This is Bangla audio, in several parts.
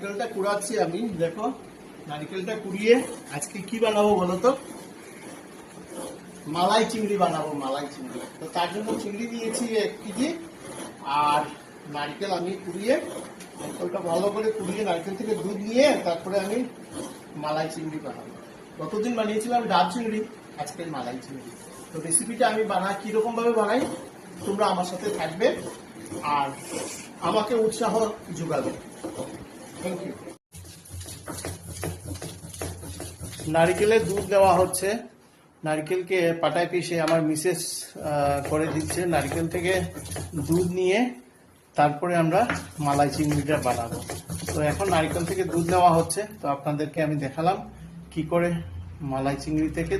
নারকেলটা কুড়াচ্ছি আমি। দেখো নারকেলটা কুড়িয়ে আজকে কি বানাবো বলো তো? মালাই চিংড়ি বানাবো, মালাই চিংড়ি। তো তার জন্য চিংড়ি নিয়েছি 1 কেজি, আর নারকেল আমি কুড়িয়ে, নারকেলটা ভালো করে কুড়িয়ে নারকেল থেকে দুধ নিয়ে তারপরে আমি মালাই চিংড়ি বানাবো। গতদিন বানিয়েছিলাম ডাব চিংড়ি, আজকের মালাই চিংড়ি। তো রেসিপিটা আমি বানাই কিরকম ভাবে বানাই তোমরা আমার সাথে থাকবে আর আমাকে উৎসাহ যোগাবে। Thank you. নারকেলের দুধ দেওয়া হচ্ছে, নারকেলকে পাটায় পিষে আমার মিসেস করে দিচ্ছে। নারকেল থেকে দুধ নিয়ে তারপরে আমরা মালাই চিংড়িটা বানাবো। তো এখন নারকেল থেকে দুধ নেওয়া হচ্ছে, তো আপনাদেরকে আমি দেখালাম কি করে মালাই চিংড়ি থেকে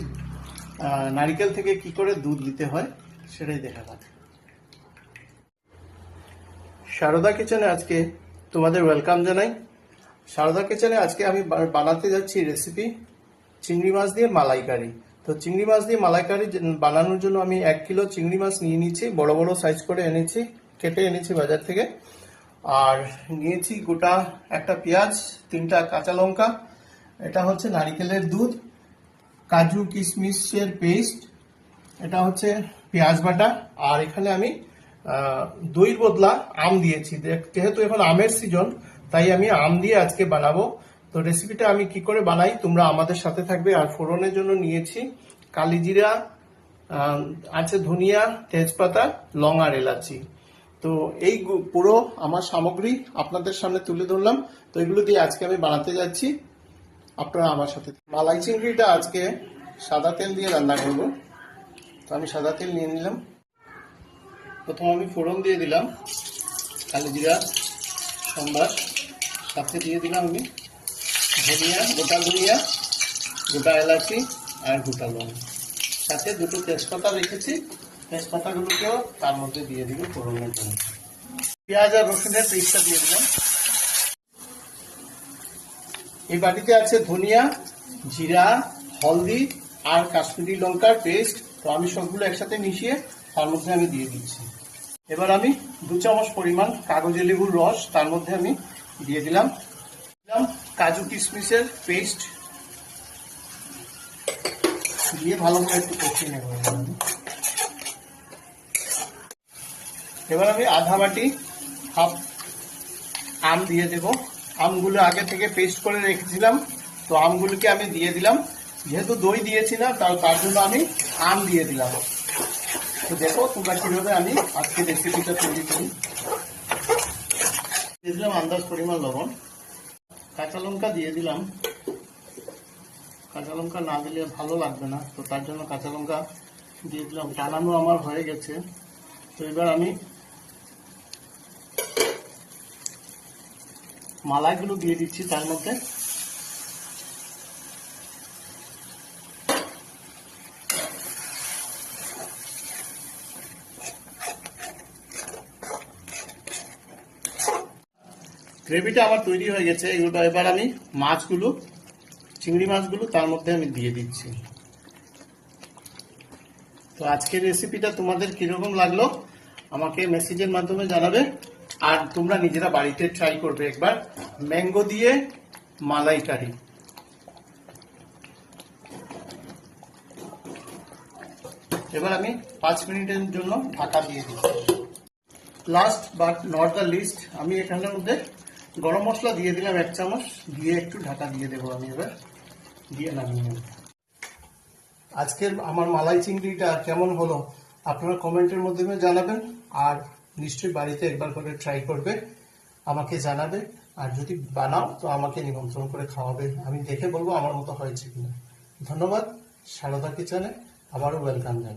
নারকেল থেকে কি করে দুধ দিতে হয় সেটাই দেখালাম। সারদা কিচেনে আজকে তোমাদের ওয়েলকাম জানাই। সারদা কিচেনে আজকে আমি বানাতে যাচ্ছি রেসিপি চিংড়ি মাছ দিয়ে মালাইকারি। তো চিংড়ি মাছ দিয়ে মালাইকারি বানানোর জন্য আমি 1 কিলো চিংড়ি মাছ নিয়ে নিচ্ছি, বড় বড় সাইজ করে এনেছি, কেটে এনেছি বাজার থেকে। আর নিয়েছি গোটা একটা পেঁয়াজ, 3টা কাঁচা লঙ্কা, এটা হচ্ছে নারকেলের দুধ, কাজু কিশমিশের পেস্ট, এটা হচ্ছে পেঁয়াজ বাটা, আর এখানে আমি দইয়ের বদলা আম দিয়েছি। যেহেতু এখন আমের সিজন তাই আমি আম দিয়ে আজকে বানাবো। তো রেসিপিটা আমি কি করে বানাই তোমরা আমাদের সাথে থাকবে। আর ফোড়নের জন্য নিয়েছি কালিজিরা, আছে ধনিয়া, তেজপাতা, লং আর এলাচি। তো এই পুরো আমার সামগ্রী আপনাদের সামনে তুলে ধরলাম। তো এগুলো দিয়ে আজকে আমি বানাতে যাচ্ছি, আপনারা আমার সাথে। মালাই চিংড়িটা আজকে সাদা তেল দিয়ে রান্না করব। তো আমি সাদা তেল নিয়ে নিলাম। প্রথম আমি ফোড়ন দিয়ে দিলাম কালিজিরা, সম্বার, সাথে দিয়ে দিলাম আমি ধনিয়া, গোটা ধনিয়া, গোটা এলাচি আর গোটা লং, সাথে 2টো তেজপাতা রেখেছি, তেজপাতাগুলোকেও তার মধ্যে দিয়ে দিব ফোড়নের জন্য। পেঁয়াজ আর রসুনের পেস্টটা দিয়ে দিলাম। এই বাটিতে আছে ধনিয়া, জিরা, হলদি আর কাশ্মীরি লঙ্কার পেস্ট। তো আমি সবগুলো একসাথে মিশিয়ে তার মধ্যে আমি দিয়ে দিচ্ছি। এবার আমি 2 চামচ পরিমাণ কাগজে লেবুর রস তার মধ্যে আমি দিয়ে দিলাম। কাজু কিশমিশের পেস্ট দিয়ে ভালো করে একটু কষিয়ে নেব। এবার আমি আধা বাটি হাফ আম দিয়ে দেব। আমগুলো আগে থেকে পেস্ট করে রেখেছিলাম, তো আমগুলোকে আমি দিয়ে দিলাম। যেহেতু দই দিয়েছি না তার জন্য আমি আম দিয়ে দিলাম। তো দেখো তোমরা কিভাবে আমি আজকে রেসিপিটা তৈরি করি। দিয়ে দিলাম আন্দাজ পরিমাণ লবণ, কাঁচা লঙ্কা দিয়ে দিলাম। কাঁচা লঙ্কা না দিলে ভালো লাগবে না, তো তার জন্য কাঁচা লঙ্কা দিয়ে দিলাম। টানানো আমার হয়ে গেছে। তো এবার আমি মালাইগুলো দিয়ে দিচ্ছি তার মধ্যে। গ্রেভিটা আমার তৈরি হয়ে গেছে। এগুলো এবার আমি মাছগুলো, চিংড়ি মাছগুলো তার মধ্যে আমি দিয়ে দিচ্ছি। তো আজকের রেসিপিটা তোমাদের কিরকম লাগলো আমাকে মেসেজের মাধ্যমে জানাবে। আর তোমরা নিজেরা বাড়িতে ট্রাই করবে একবার ম্যাঙ্গো দিয়ে মালাইকারি। এবার আমি 5 মিনিটের জন্য ঢাকা দিয়ে দিচ্ছি। Last but not the least, আমি এখানের মধ্যে গরম মশলা দিয়ে দিলাম 1 চামচ, দিয়ে একটু ঢাকা দিয়ে দেবো আমি। এবার দিয়ে নামিয়ে নেব। আজকের আমার মালাই চিংড়িটা কেমন হলো আপনারা কমেন্টের মাধ্যমে জানাবেন। আর নিশ্চয়ই বাড়িতে একবার করে ট্রাই করবে, আমাকে জানাবে। আর যদি বানাও তো আমাকে নিমন্ত্রণ করে খাওয়াবে, আমি দেখে বলবো আমার মতো হয়েছে কিনা। ধন্যবাদ। সারদা কিচেনে আবারও ওয়েলকাম জানাই।